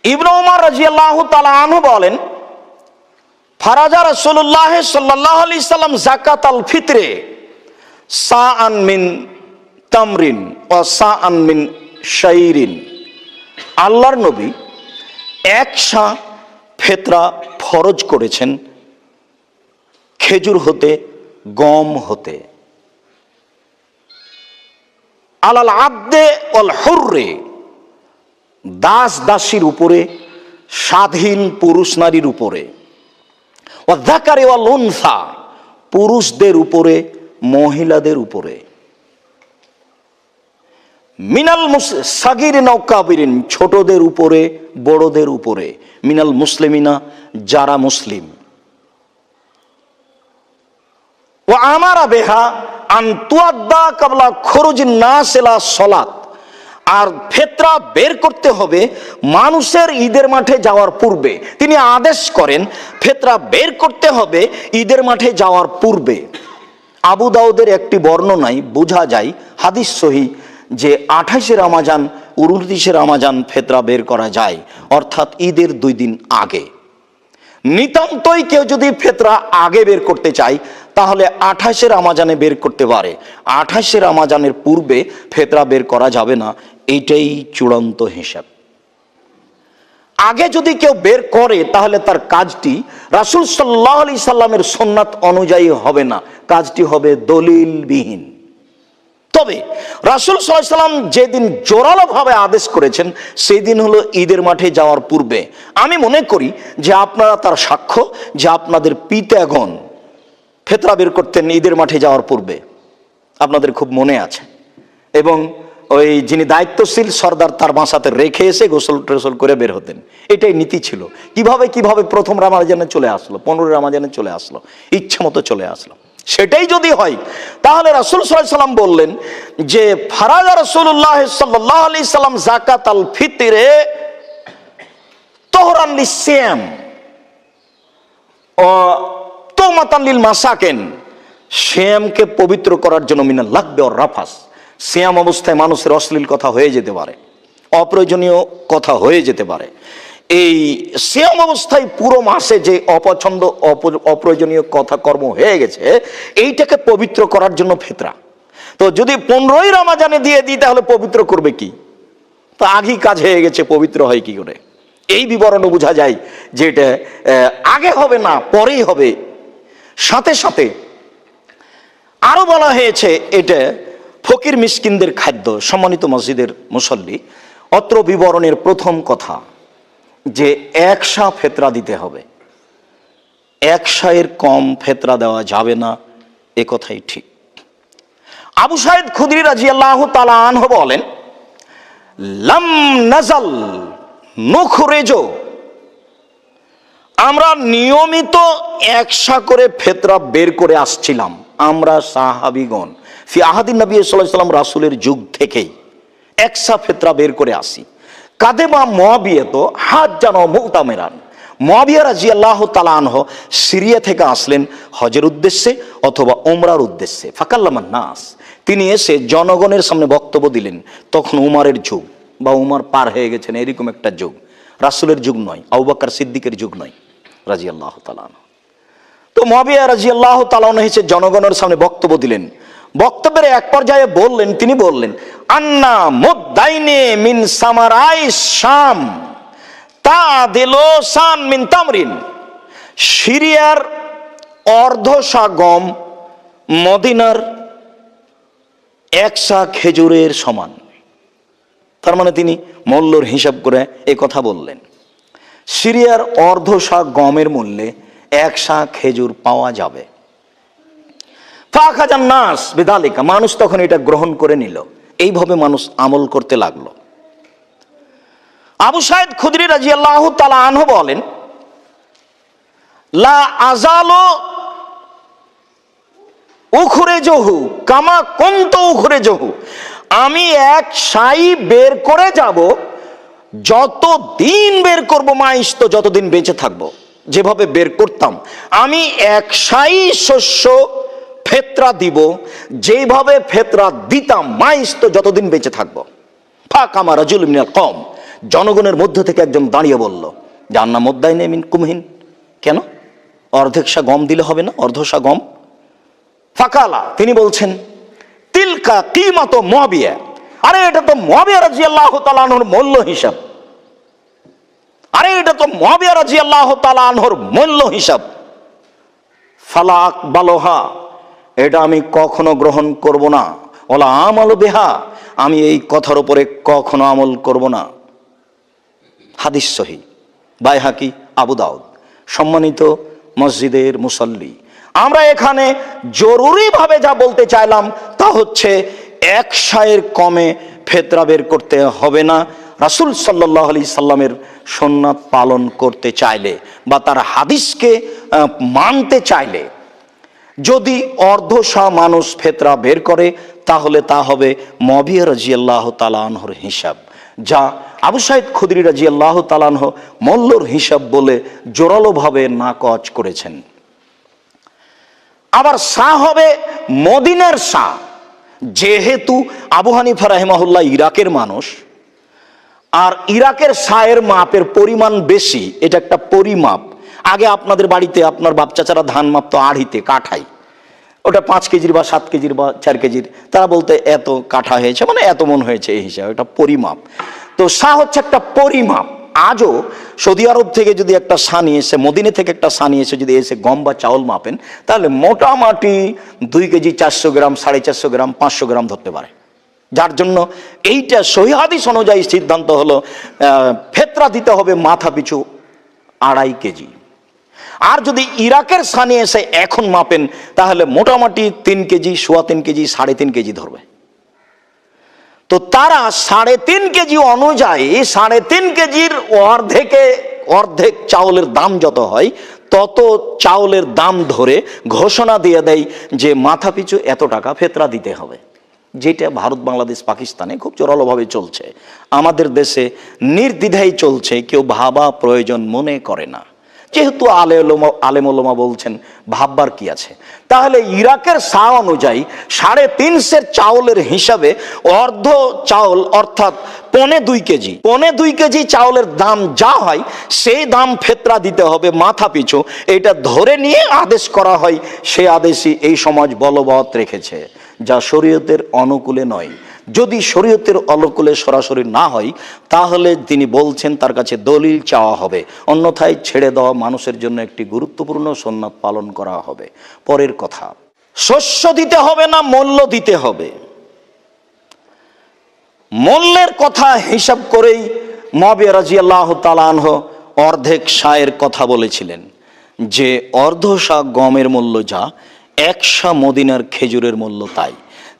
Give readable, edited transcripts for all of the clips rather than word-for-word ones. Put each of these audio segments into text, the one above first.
ইবনে উমর রাদিয়াল্লাহু তাআলা আনহু বলেন, ফারাজা রাসূলুল্লাহ সাল্লাল্লাহু আলাইহি সাল্লাম যাকাতাল ফিতরে সাআন মিন তামরিন ওয়া সাআন মিন শাইরিন। আল্লাহর নবী এক সা ফিতরা ফরজ করেছেন খেজুর হতে, গম হতে। আলাল আবদে ওয়াল হুররে, দাস দাসীর উপরে, স্বাধীন পুরুষ নারীর উপরে। ওয়া যাকারি ওয়াল উনসা, পুরুষদের উপরে, মহিলাদের উপরে। মিনাল সাগিরিন ওয়া কাবিরিন, ছোটদের উপরে, বড়দের উপরে। মিনাল মুসলিমিনা, যারা মুসলিম। ওয়া আমারা বিহা আন তুআদ্দা ক্বাবলা খুরুজিন নাস ইলা সালাত, আর ফিতরা বের করতে হবে মানুষের ঈদের মাঠে যাওয়ার পূর্বে। তিনি আদেশ করেন ফিতরা বের করতে হবে ঈদের মাঠে যাওয়ার পূর্বে। আবু দাউদের একটি বর্ণনায় বোঝা যায়, হাদিস সহিহ, যে 28 রমজান 29 রমজান ফিতরা বের করা যায়, অর্থাৎ ঈদের 2 দিন আগে। নিতান্তই কেউ যদি ফিতরা আগে বের করতে চায় তাহলে 28 রমজানে বের করতে পারে। 28 রমজানের পূর্বে ফিতরা বের করা যাবে না, এইটাই চূড়ান্ত হিসাব। আগে যদি কেউ বের করে তাহলে তার কাজটি রাসূল সাল্লাল্লাহু আলাইহি সাল্লামের সুন্নাত অনুযায়ী হবে না, কাজটি হবে দলিলবিহীন। তবে রাসূল সাল্লাল্লাহু আলাইহি সাল্লাম যেদিন জোরালোভাবে আদেশ করেছেন সেই দিন হলো ঈদের মাঠে যাওয়ার পূর্বে। আমি মনে করি যে আপনারা তার সাক্ষ্য যে আপনাদের পিতাগণ ফিতরা বের করতেন ঈদের মাঠে যাওয়ার পূর্বে, আপনাদের খুব মনে আছে। এবং ওই যিনি দায়িত্বশীল সর্দার তার বাসাতে রেখে এসে গোসল টোসল করে বের হতেন, এটাই নীতি ছিল। কিভাবে প্রথম রমজানে চলে আসলো, 15 রমজানে চলে আসলো, ইচ্ছে মতো চলে আসলো। সেটাই যদি হয় তাহলে রাসূল সাল্লাল্লাহু আলাইহি সাল্লাম বললেন যে ফারাজা রাসূলুল্লাহ সাল্লাল্লাহু আলাইহি সাল্লাম যাকাতাল ফিতরে তুহরান লিসিয়াম ও তুমাতান লিল মাসাকিন, সিয়ামকে পবিত্র করার জন্য মিনাল লাগবে ওর রাফাস। সিয়াম অবস্থায় মানুষের অশ্লীল কথা হয়ে যেতে পারে, অপ্রয়োজনীয় কথা হয়ে যেতে পারে। এই সিয়াম অবস্থায় পুরো মাসে যে অপছন্দ অপ্রয়োজনীয় কথা কর্ম হয়ে গেছে, এইটাকে পবিত্র করার জন্য ফিতরা। তো যদি 15ই রমজানে দিয়ে দিই তাহলে পবিত্র করবে কি? তো আগেই কাজ হয়ে গেছে, পবিত্র হয় কি করে? এই বিবরণে বোঝা যায় যে এটা আগে হবে না, পরেই হবে। সাথে সাথে আরো বলা হয়েছে এটা ফকির মিসকিনদের খাদ্য। সম্মানিত মসজিদের মুসল্লি, অত্র বিবরণের প্রথম কথা যে 1 সা ফিতরা দিতে হবে, 1 সায়ের কম ফিতরা দেওয়া যাবে না, এ কথাই ঠিক। আবু সাঈদ খুদরি রাদিয়াল্লাহু তাআলা আনহু বলেন, লাম নাজাল নুখরিজু, আমরা নিয়মিত 1 সা করে ফিতরা বের করে আসছিলাম, আমরা সাহাবীগণ ফি আহাদিন নবী সাল্লাল্লাহু আলাইহি ওয়াসাল্লাম, রাসূলের যুগ থেকেই 1 সা ফিতরা বের করে আসি। কাদেমা মুআবিয়া তো হাজ্জান ও মুতামিরান, মুআবিয়া রাদিয়াল্লাহু তাআলা আনহু সিরিয়া থেকে আসলেন হজের উদ্দেশ্যে অথবা উমরার উদ্দেশ্যে। ফাকাল্লামান নাস, তিনি এসে জনগণের সামনে বক্তব্য দিলেন। তখন উমরের যুগ বা উমর পার হয়ে গেছেন, এরকম একটা যুগ, রাসূলের যুগ নয়, আবু বকর সিদ্দিকের যুগ নয় রাদিয়াল্লাহু তাআলা আনহু। তো মুআবিয়া রাদিয়াল্লাহু তাআলা আনহু এসে জনগণের সামনে বক্তব্য দিলেন। বক্তব্যের এক পর্যায়ে তিনি বললেন, আন্না মুদাইনে মিন সামারাই শাম তাদিলু সান মিন তামরিন, সিরিয়ার অর্ধশা গম মদিনার 1 সা খেজুরের সমান। তার মানে তিনি মূল্যর হিসাব করে এই কথা বললেন। সিরিয়ার অর্ধশা গমের মূল্যে 1 সা খেজুর পাওয়া যাবে। ফাখাজান নাস বিদালিকা, মানুষ তখন এটা গ্রহণ করে নিল। এইভাবে মানুষ আমল করতে লাগলো। আবু সাঈদ খুদরি রাদিয়াল্লাহু তাআলা আনহু বলেন, লা আযালু উখরিজুহু কামা কুনতু উখরিজুহু, আমি 1 সাই বের করে যাব, যতদিন বের করব মাইস্ত, যতদিন বেঁচে থাকবো, যেভাবে বের করতাম আমি 1 সাই শস্য ফিতরা দিব, যেভাবে ফিতরা দিতাম মাইস্ত, যতদিন বেঁচে থাকবো। ফাকামা রাজুল মিনাল কওম, জনগণের মধ্য থেকে একজন দাঁড়িয়ে বলল, জান্নাম মুদ্দাইনে মিন কুমহিন, কেন অর্ধেক সা গম দিলে হবে না, অর্ধশা গম? ফাকালা, তিনি বলছেন, তিলকা কিমাত মুআবিয়া, আরে এটা তো মুআবিয়া রাদিয়াল্লাহু তাআলা আনহুর মূল্য হিসাব, আরে এটা তো মুআবিয়া রাদিয়াল্লাহু তাআলা আনহুর মূল্য হিসাব। ফালা আকবালহা, এটা আমি কখনো গ্রহণ করব না। ওলা আমাল বিহা, আমি এই কথার উপরে কখনো আমল করব না। হাদিস সহি, বাইহাকি, আবু দাউদ। সম্মানিত মসজিদের মুসল্লি, আমরা এখানে জরুরিভাবে যা বলতে চাইলাম তা হচ্ছে এক সায়ের কমে ফেতরা বের করতে হবে না। রাসূল সাল্লাল্লাহু আলাইহি সাল্লামের সুন্নাত পালন করতে চাইলে বা তার হাদিসকে মানতে চাইলে যদি অর্ধশা মানুষ ফেতরা বের করে তাহলে তা হবে মুআবিয়া রাদিয়াল্লাহু তাআলা আনহুর হিসাব, যা আবু সাঈদ খুদরি রাদিয়াল্লাহু তাআলা আনহু মূল্যর হিসাব বলে জোরালোভাবে নাকচ করেছেন। আবার সা হবে মদিনার সা, যেহেতু আবু হানিফা রাহিমাহুল্লাহ ইরাকের মানুষ, আর ইরাকের সায়ের মাপের পরিমাণ বেশি, এটা একটা পরিমাপ। আগে আপনাদের বাড়িতে আপনার বাপ চাচারা ধান মাপতো আড়িতে, কাঠাই, ওটা 5 কেজির বা 7 কেজির বা 4 কেজির, তারা বলতে এত কাঠা হয়েছে মানে এত মন হয়েছে, এই হিসাবে এটা পরিমাপ। তো সা হচ্ছে একটা পরিমাপ। আজও সৌদি আরব থেকে যদি একটা সা নিয়ে এসে, মদিনা থেকে একটা সা নিয়ে এসে যদি এসে গম বা চাউল মাপেন, তাহলে মোটামুটি 2 কেজি 400 গ্রাম, 450 গ্রাম, 500 গ্রাম ধরতে পারে। যার জন্য এইটা সহিহ হাদিস অনুযায়ী সিদ্ধান্ত হলো ফেতরা দিতে হবে মাথা পিছু 2.5 কেজি। আর যদি ইরাকের সানি এসে এখন মাপেন তাহলে মোটামুটি 3 কেজি, 3.25 কেজি, 3.5 কেজি ধরবে। তো তারা 3.5 কেজি অনুযায়ী 3.5 কেজির অর্ধেক চাউলের দাম যত হয় তত চাউলের দাম ধরে ঘোষণা দিয়ে দেয় যে মাথা পিছু এত টাকা ফেতরা দিতে হবে, যেটা ভারত, বাংলাদেশ, পাকিস্তানে খুব জোরালোভাবে চলছে। আমাদের দেশে নির্দ্বিধায় চলছে, কেউ ভাবা প্রয়োজন মনে করে না, যেহেতু আলেম ওলামা বলছেন ভাববার কি আছে। তাহলে ইরাকের সা অনুযায়ী 3.5 চাউলের হিসাবে অর্ধ চাউল অর্থাৎ 2.25 কেজি চাউলের দাম যা হয় সেই দাম ফেতরা দিতে হবে মাথা পিছু। এটা ধরে নিয়ে আদেশ করা হয়, সে আদেশই এই সমাজ বলবৎ রেখেছে, যা শরীয়তের অনুকূলে নয়। যদি শরীয়তের অনুকূলে সরাসরি না হয় তাহলে তিনি বলছেন তার কাছে দলিল চাওয়া হবে, অন্যথায় ছেড়ে দেওয়া মানুষের জন্য একটি গুরুত্বপূর্ণ সুন্নাত পালন করা হবে। পরের কথা, শস্য দিতে হবে না মূল্য দিতে হবে? মূল্যের কথা হিসাব করেই মুআবিয়া রাদিয়াল্লাহু তাআলা আনহু অর্ধেক সায়ের কথা বলেছিলেন, যে অর্ধ সা গমের মূল্য যা, 1 সা মদিনার খেজুরের মূল্য তাই।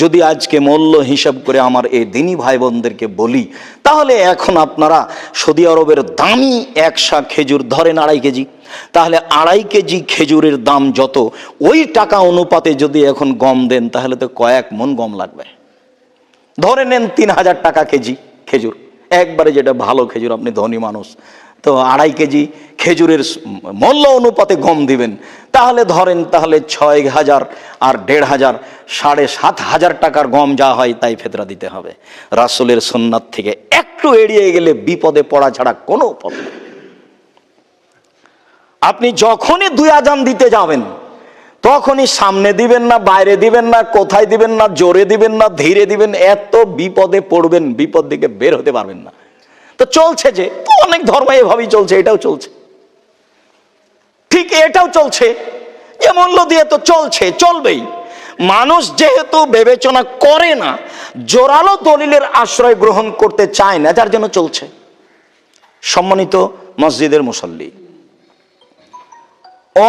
যদি আজকে মূল্য হিসাব করে আমার এই দিনী ভাই বোনদেরকে বলি, তাহলে এখন আপনারা সৌদি আরবের দামি 1 সা খেজুর ধরেন 2.5 কেজি, তাহলে 2.5 কেজি খেজুরের দাম যত, ওই টাকা অনুপাতে যদি এখন গম দেন তাহলে তো কয়েক মন গম লাগবে। ধরে নেন 3000 টাকা কেজি খেজুর, একবারে যেটা ভালো খেজুর, আপনি ধনী মানুষ, তো 2.5 কেজি খেজুরের মূল্য অনুপাতে গম দিবেন, তাহলে ধরেন তাহলে 6000 আর 1500, 7500 টাকার গম যা হয় তাই ফেতরা দিতে হবে। রাসূলের সুন্নাত থেকে একটু এড়িয়ে গেলে বিপদে পড়া ছাড়া কোনো পথ নেই। আপনি যখনই 2 আজান দিতে যাবেন তখনই সামনে দিবেন না, বাইরে দিবেন না, কোথায় দিবেন না, জোরে দিবেন না, ধীরে দিবেন, এত বিপদে পড়বেন, বিপদ থেকে বের হতে পারবেন না। তো চলছে যে, তো অনেক ধর্ম এভাবেই চলছে, এটাও চলছে, ঠিক এটাও চলছে, যে মূল্য দিয়ে তো চলছে, চলবেই। মানুষ যেহেতু বিবেচনা করে না, জোরালো দলিলের আশ্রয় গ্রহণ করতে চায় না, যার জন্য চলছে। সম্মানিত মসজিদের মুসল্লি,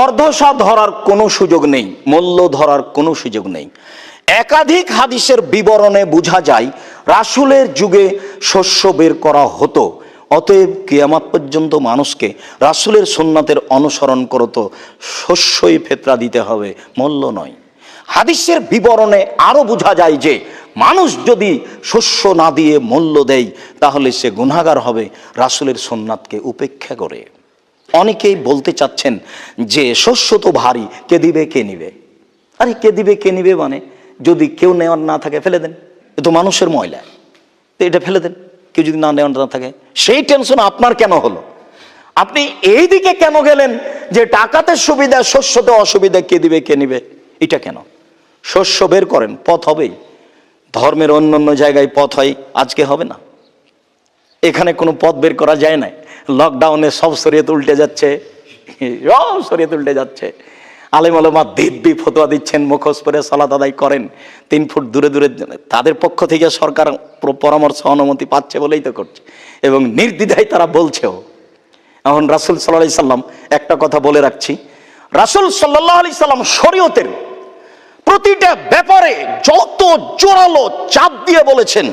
অর্ধশা ধরার কোনো সুযোগ নেই, মূল্য ধরার কোনো সুযোগ নেই। একাধিক হাদিসের বিবরণে বোঝা যায় রাসূলের যুগে শস্য বের করা হতো, অতএব কিয়ামত পর্যন্ত মানুষকে রাসূলের সুন্নাতের অনুসরণ করত, শস্যই ফেতরা দিতে হবে, মূল্য নয়। হাদিসের বিবরণে আরো বোঝা যায় যে মানুষ যদি শস্য না দিয়ে মূল্য দেয় তাহলে সে গুনাহগার হবে রাসূলের সুন্নাতকে উপেক্ষা করে। অনেকেই বলতে চাচ্ছেন যে শস্য তো ভারী, কে দিবে কে নিবে? আরে কে দিবে কে নিবে মানে, যদি কেউ নেওয়ার না থাকে ফেলে দেন, এ তো মানুষের ময়লা, তো এটা ফেলে দেন, কেউ যদি না নেওয়া না থাকে, সেই টেনশন আপনার কেন হলো? আপনি এই দিকে কেন গেলেন যে টাকাতে সুবিধা, শস্যতে অসুবিধা, কে দিবে কে নিবে, এটা কেন? শস্য বের করেন, পথ হবেই। ধর্মের অন্য অন্য জায়গায় পথ হয়, আজকে হবে না। এখানে কোনো পথ বের করা যায় না। লকডাউনে সব শরীয়ত উল্টে যাচ্ছে, সব শরীয়ত উল্টে যাচ্ছে। আলেম ওলামা দিব্যি ফতোয়া দিচ্ছেন, মুখোশ পরে সালাত আদায় করেন 3 ফুট দূরে দূরে। তাদের পক্ষ থেকে সরকার পরামর্শ অনুমতি পাচ্ছে বলেই তো করছে, এবং নির্দ্বিধায় তারা বলছেও। এখন রাসূল সাল্লাল্লাহু আলাইহি সাল্লাম, একটা কথা বলে রাখছি, রাসূল সাল্লাল্লাহু আলাইহি সাল্লাম শরীয়তের প্রতিটা ব্যাপারে যত জোরালো চাপ দিয়ে বলেছেন,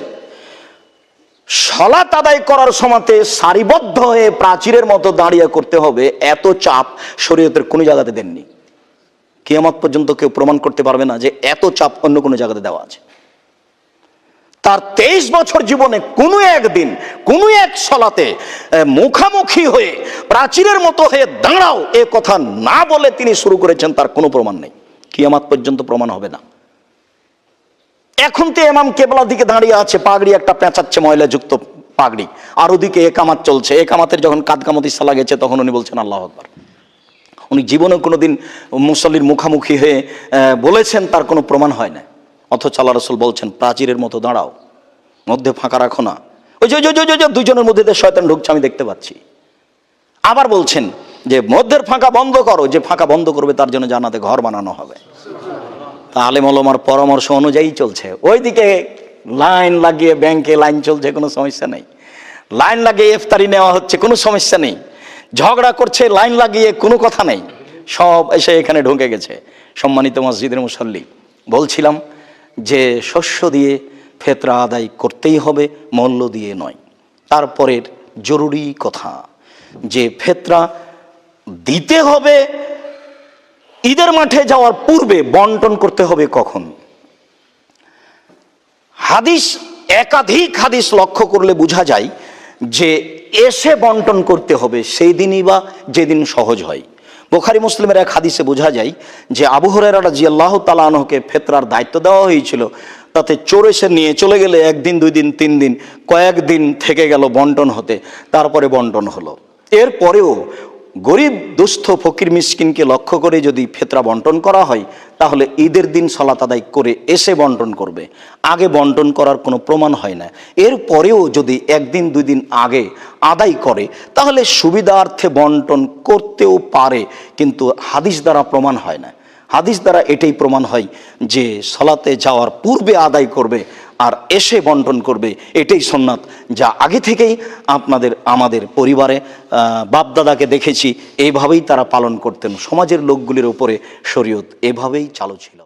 সালাত আদায় করার সময়তে সারিবদ্ধ হয়ে প্রাচীরের মতো দাঁড়িয়ে করতে হবে, এত চাপ শরীয়তের কোনো জায়গাতে দেননি। কিয়ামত পর্যন্ত কেউ প্রমাণ করতে পারবে না যে এত চাপ অন্য কোনো জায়গাতে দেওয়া আছে। তার 23 বছর জীবনে কোনো একদিন কোনো এক সালাতে মুখামুখি হয়ে প্রাচীরের মতো হয়ে দাঁড়াও এ কথা না বলে তিনি শুরু করেছেন, তার কোনো প্রমাণ নেই। কিয়ামত পর্যন্ত প্রমাণ হবে না। এখন তো ইমাম কেবলার দিকে দাঁড়িয়ে আছে, পাগড়ি একটা পেঁচাচ্ছে, ময়লাযুক্ত পাগড়ি, আর ওদিকে একামাত চলছে। একামাতের যখন কাদকামতি সালা গেছে তখন উনি বলছেন আল্লাহু আকবার। উনি জীবনে কোনোদিন মুসল্লির মুখামুখি হয়ে বলেছেন, তার কোনো প্রমাণ হয় না। অথচ আল্লাহ রাসূল বলছেন প্রাচীরের মতো দাঁড়াও, মধ্যে ফাঁকা রাখো না। ওই যে দুজনের মধ্যে শয়তান ঢুকছে আমি দেখতে পাচ্ছি। আবার বলছেন যে মধ্যের ফাঁকা বন্ধ করো, যে ফাঁকা বন্ধ করবে তার জন্য জান্নাতে ঘর বানানো হবে। তা আলেম ওলামার পরামর্শ অনুযায়ী চলছে। ওইদিকে লাইন লাগিয়ে ব্যাংকে লাইন চলছে, কোনো সমস্যা নেই। লাইন লাগিয়ে ইফতারি নেওয়া হচ্ছে, কোনো সমস্যা নেই। ঝগড়া করছে লাইন লাগিয়ে, কোনো কথা নেই। সব এসে এখানে ঢুকে গেছে। সম্মানিত মসজিদের মুসল্লি, বলছিলাম যে শস্য দিয়ে ফিতরা আদায় করতেই হবে, মূল্য দিয়ে নয়। তারপরের জরুরি কথা যে ফিতরা দিতে হবে ঈদের মাঠে যাওয়ার পূর্বে, বন্টন করতে হবে কখন? হাদিস, একাধিক হাদিস লক্ষ্য করলে বোঝা যায় যে এসে বন্টন করতে হবে সেই দিনই বা যেদিন সহজ হয়। বুখারী মুসলিমের এক হাদিসে বোঝা যায় যে আবু হুরায়রা রাদিয়াল্লাহু তাআলা আনহুকে ফিতরার দায়িত্ব দেওয়া হয়েছিল। তাতে চোর এসে নিয়ে চলে গেলে 1 দিন 2 দিন 3 দিন কয়েকদিন থেকে গেল বন্টন হতে, তারপরে বন্টন হলো। এরপরেও গরিব দুস্থ ফকির মিসকিনকে লক্ষ্য করে যদি ফিতরা বন্টন করা হয়, তাহলে ঈদের দিন সালাত আদায় করে এসে বন্টন করবে। আগে বন্টন করার কোনো প্রমাণ হয় না। এরপরেও যদি 1 দিন 2 দিন আগে আদায় করে, তাহলে সুবিধার্থে বন্টন করতেও পারে, কিন্তু হাদিস দ্বারা প্রমাণ হয় না। হাদিস দ্বারা এটাই প্রমাণ হয় যে সালাতে যাওয়ার পূর্বে আদায় করবে আর এসে বন্টন করবে, এটাই সুন্নাত, যা আগে থেকেই আমাদের পরিবারে বাপদাদাকে দেখেছি এইভাবেই তারা পালন করতেন। সমাজের লোকগুলির উপরে শরীয়ত এভাবেই চালু ছিল।